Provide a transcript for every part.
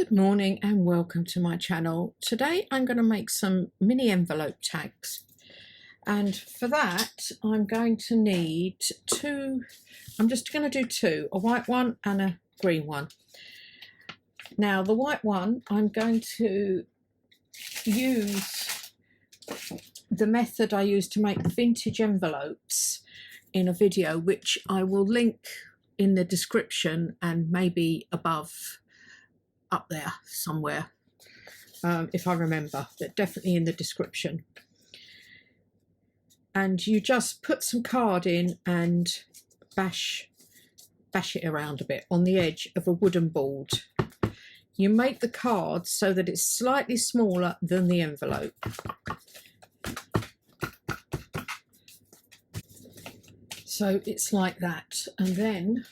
Good morning and welcome to my channel. Today I'm going to make some mini envelope tags, and for that I'm going to need I'm just going to do two, a white one and a green one. Now the white one, I'm going to use the method I use to make vintage envelopes in a video which I will link in the description and maybe above up there somewhere, if I remember, but definitely in the description. And you just put some card in and bash it around a bit on the edge of a wooden board. You make the card so that it's slightly smaller than the envelope. So it's like that, and then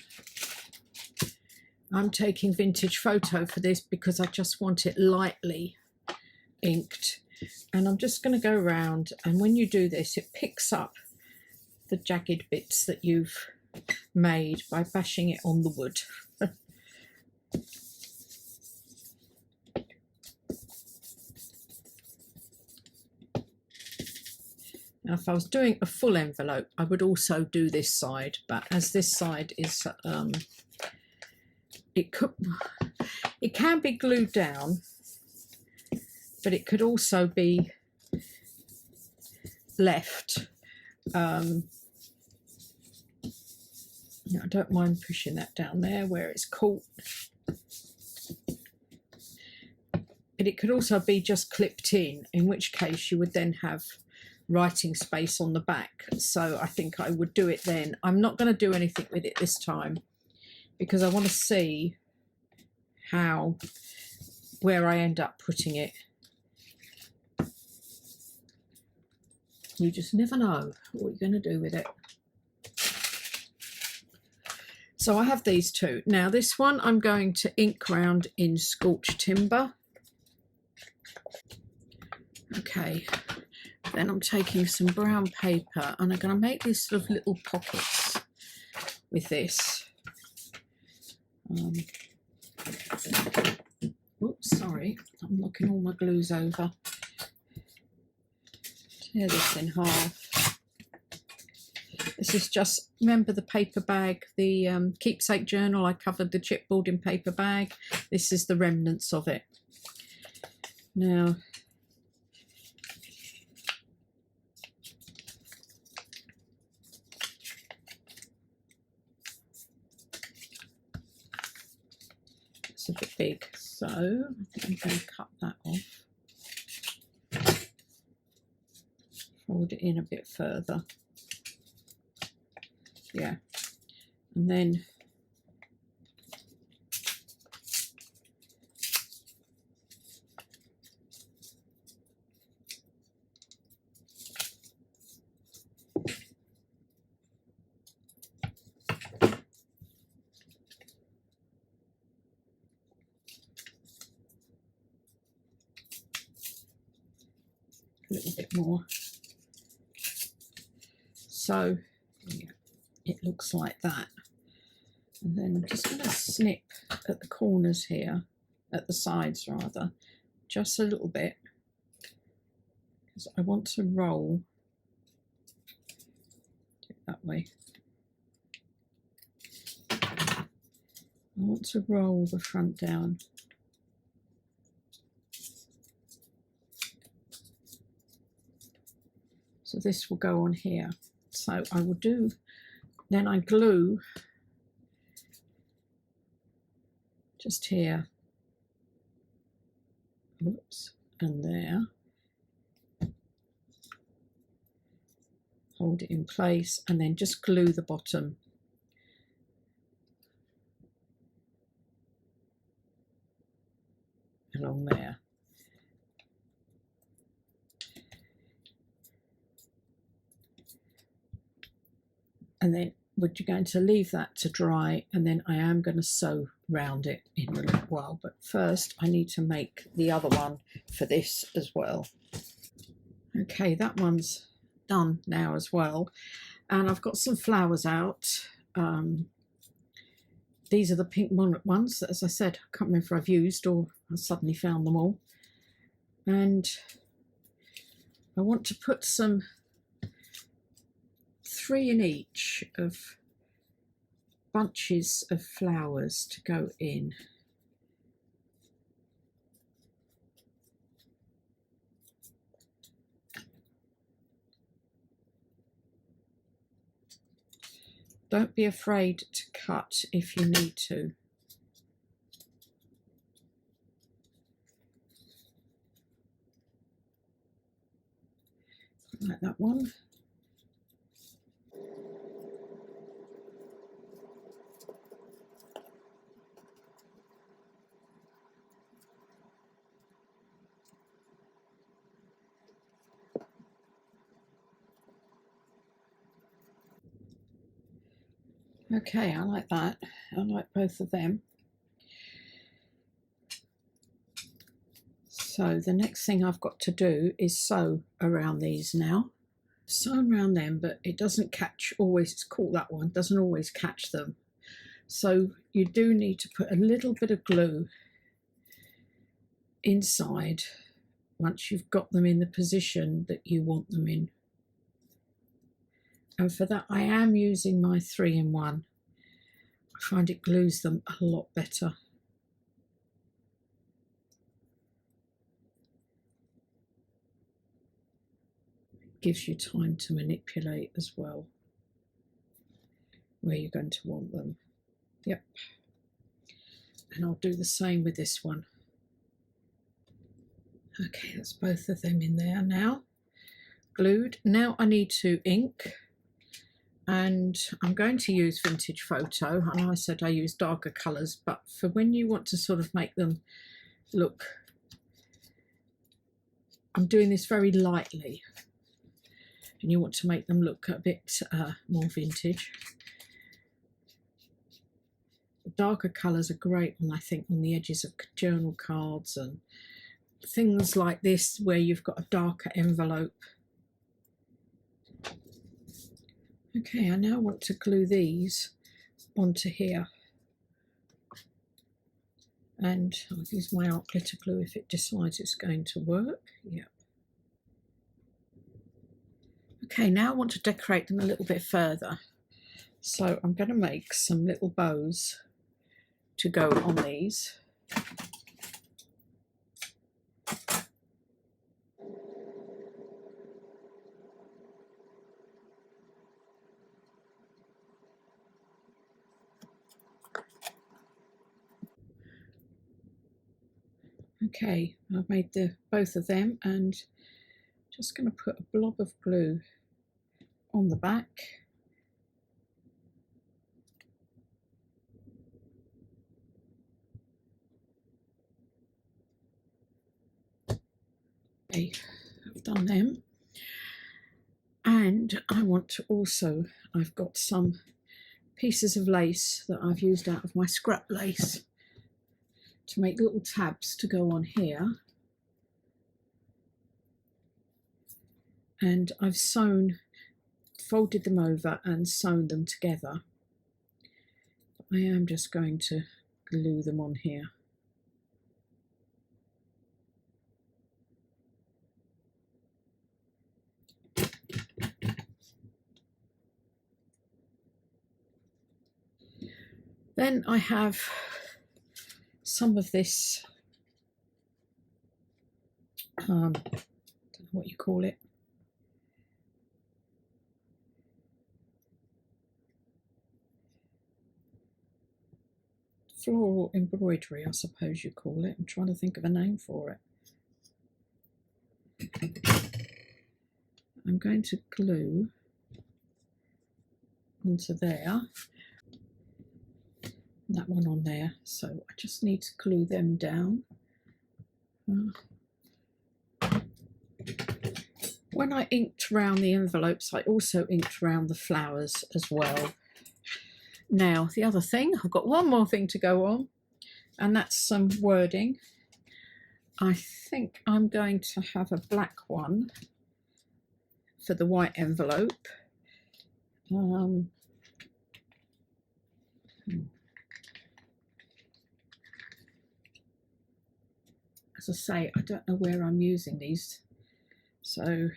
I'm taking vintage photo for this because I just want it lightly inked, and I'm just going to go around, and when you do this it picks up the jagged bits that you've made by bashing it on the wood. Now if I was doing a full envelope I would also do this side, but as this side is it can be glued down, but it could also be left. I don't mind pushing that down there where it's caught. But it could also be just clipped in which case you would then have writing space on the back. So I think I would do it then. I'm not going to do anything with it this time, because I want to see where I end up putting it. You just never know what you're going to do with it. So I have these two. Now this one I'm going to ink round in scorched timber. Okay, then I'm taking some brown paper and I'm going to make these sort of little pockets with this. Oops, sorry, I'm knocking all my glues over. Tear this in half. This is just, remember the paper bag, the keepsake journal, I covered the chipboard in paper bag. This is the remnants of it. Now, a bit big, so I think I'm going to cut that off, fold it in a bit further, yeah, and then a little bit more. So yeah, it looks like that. And then I'm just going to snip at the corners here, at the sides rather, just a little bit, because I want to roll it that way. I want to roll the front down. So this will go on here. So I will do, then I glue just here, oops, and there. Hold it in place and then just glue the bottom. Along there. And then we're going to leave that to dry, and then I am going to sew round it in a little while. But first I need to make the other one for this as well. Okay, that one's done now as well, and I've got some flowers out. these are the pink monarch ones that, as I said, I can't remember if I've used or I suddenly found them all. And I want to put some 3 in each of bunches of flowers to go in. Don't be afraid to cut if you need to. Like that one. Okay, I like that. I like both of them. So the next thing I've got to do is sew around these now. Sew around them, but it doesn't catch always. It's called that one, doesn't always catch them. So you do need to put a little bit of glue inside once you've got them in the position that you want them in. And for that I am using my 3-in-1. I find it glues them a lot better. It gives you time to manipulate as well where you're going to want them. Yep. And I'll do the same with this one. Okay, that's both of them in there now, glued. Now I need to ink, and I'm going to use Vintage Photo. I know I said I use darker colours, but for when you want to sort of make them look, I'm doing this very lightly, and you want to make them look a bit more vintage. The darker colours are great on, I think, on the edges of journal cards and things like this where you've got a darker envelope. Okay, I now want to glue these onto here, and I'll use my art glitter glue if it decides it's going to work. Yeah. Okay, now I want to decorate them a little bit further, so I'm going to make some little bows to go on these. Okay, I've made both of them, and just going to put a blob of glue on the back. Okay, I've done them. And I want to also, I've got some pieces of lace that I've used out of my scrap lace to make little tabs to go on here. And I've folded them over and sewn them together. I am just going to glue them on here. Then I have some of this, I don't know what you call it, floral embroidery, I suppose you call it. I'm trying to think of a name for it. I'm going to glue onto there, that one on there, so I just need to glue them down. When I inked around the envelopes, I also inked around the flowers as well. Now the other thing, I've got one more thing to go on, and that's some wording. I think I'm going to have a black one for the white envelope. as I say, I don't know where I'm using these, so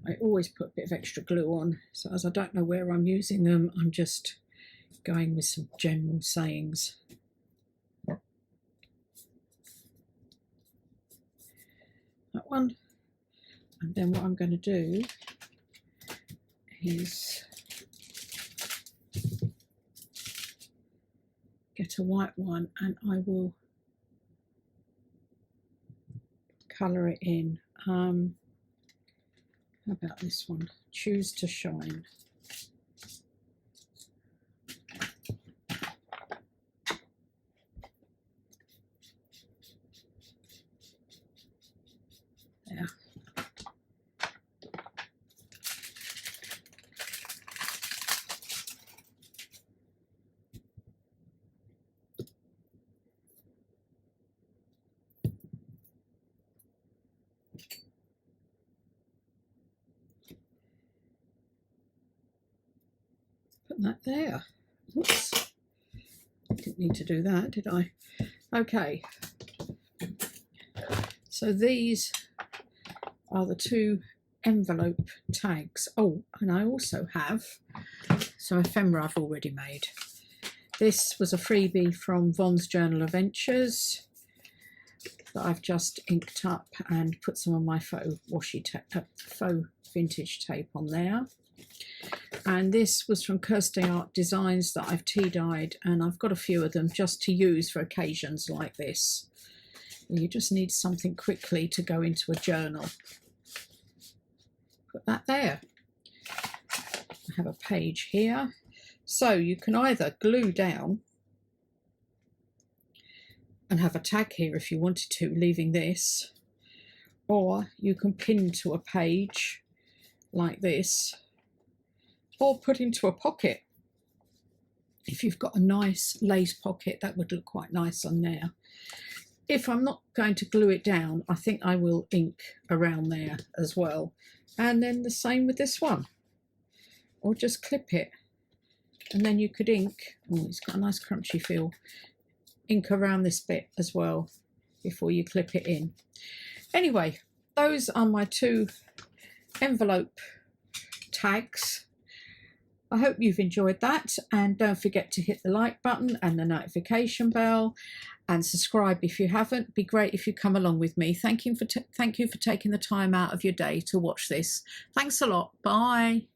I always put a bit of extra glue on, so as I don't know where I'm using them, I'm just going with some general sayings. That one. And then what I'm going to do is get a white one and I will colour it in. How about this one? Choose to Shine. There. Put that there. Oops. Didn't need to do that, did I? Okay. So these are the two envelope tags. Oh, and I also have some ephemera I've already made. This was a freebie from Von's Journal Adventures that I've just inked up and put some of my faux washi tape, faux vintage tape on there. And this was from Kirsty Art Designs that I've tea dyed, and I've got a few of them just to use for occasions like this. You just need something quickly to go into a journal. Put that there. I have a page here. So you can either glue down and have a tag here if you wanted to, leaving this, or you can pin to a page like this, or put into a pocket. If you've got a nice lace pocket, that would look quite nice on there. If I'm not going to glue it down, I think I will ink around there as well. And then the same with this one. Or just clip it. And then you could ink, oh, it's got a nice crunchy feel, ink around this bit as well before you clip it in. Anyway, those are my two envelope tags. I hope you've enjoyed that, and don't forget to hit the like button and the notification bell and subscribe if you haven't. It'd be great if you come along with me. Thank you for taking the time out of your day to watch this. Thanks a lot. Bye.